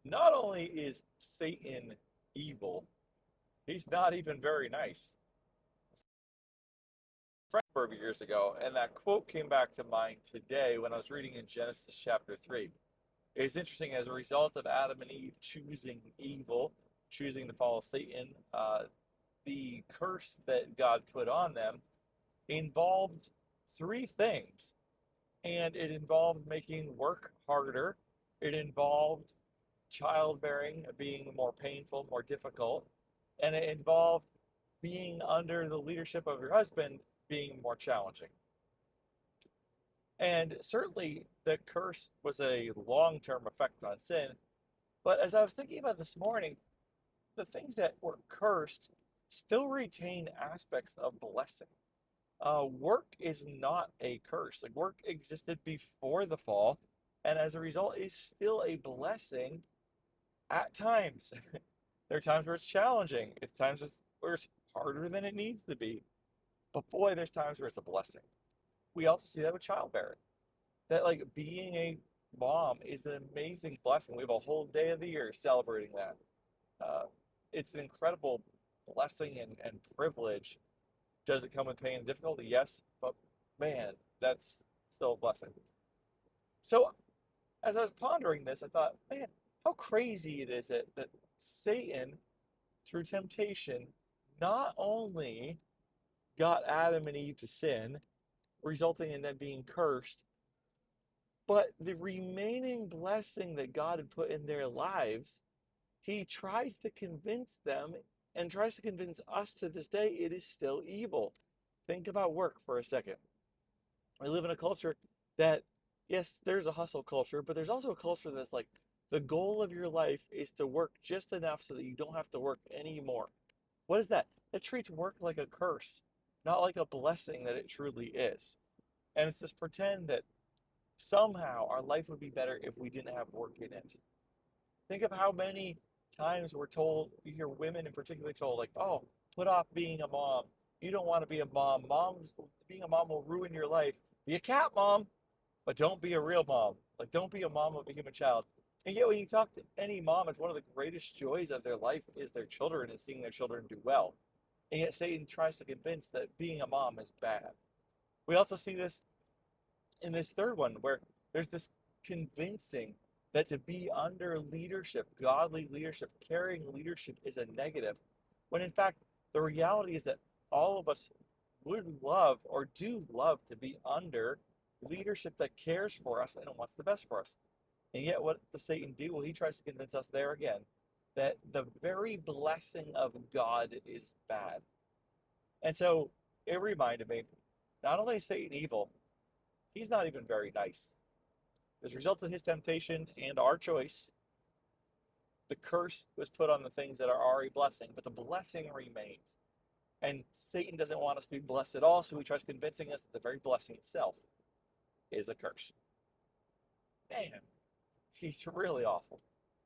not only is Satan evil, he's not even very nice. Frankfurt years ago, and that quote came back to mind today when I was reading in Genesis chapter 3. It's interesting, as a result of Adam and Eve choosing evil, choosing to follow Satan, the curse that God put on them involved three things. And it involved making work harder, it involved childbearing being more painful, more difficult, and it involved being under the leadership of your husband being more challenging. And certainly the curse was a long term effect on sin. But as I was thinking about this morning, the things that were cursed still retain aspects of blessing. Work is not a curse. Like, work existed before the fall, and as a result, is still a blessing at times. There are times where it's challenging. It's times where it's harder than it needs to be. But boy, there's times where it's a blessing. We also see that with childbearing. That, like, being a mom is an amazing blessing. We have a whole day of the year celebrating that. Uh, it's an incredible blessing and privilege. Does it come with pain and difficulty? Yes, but man, that's still a blessing. So as I was pondering this, I thought, man, how crazy it is that Satan, through temptation, not only got Adam and Eve to sin, resulting in them being cursed, but the remaining blessing that God had put in their lives, he tries to convince them and tries to convince us to this day it is still evil. Think about work for a second. We live in a culture that, yes, there's a hustle culture, but there's also a culture that's like the goal of your life is to work just enough so that you don't have to work anymore. What is that? It treats work like a curse, not like a blessing that it truly is. And it's this pretend that somehow our life would be better if we didn't have work in it. Think of how many times we're told, you hear women in particular told, like, oh, put off being a mom. You don't want to be a mom. Being a mom will ruin your life. Be a cat mom, but don't be a real mom. Like, don't be a mom of a human child. And yet, when you talk to any mom, it's one of the greatest joys of their life is their children and seeing their children do well. And yet, Satan tries to convince that being a mom is bad. We also see this in this third one where there's this convincing that to be under leadership, godly leadership, caring leadership is a negative, when in fact, the reality is that all of us would love or do love to be under leadership that cares for us and wants the best for us. And yet, what does Satan do? Well, he tries to convince us there again that the very blessing of God is bad. And so it reminded me, not only is Satan evil, he's not even very nice. As a result of his temptation and our choice, the curse was put on the things that are already blessing, but the blessing remains. And Satan doesn't want us to be blessed at all, so he tries convincing us that the very blessing itself is a curse. Man, he's really awful.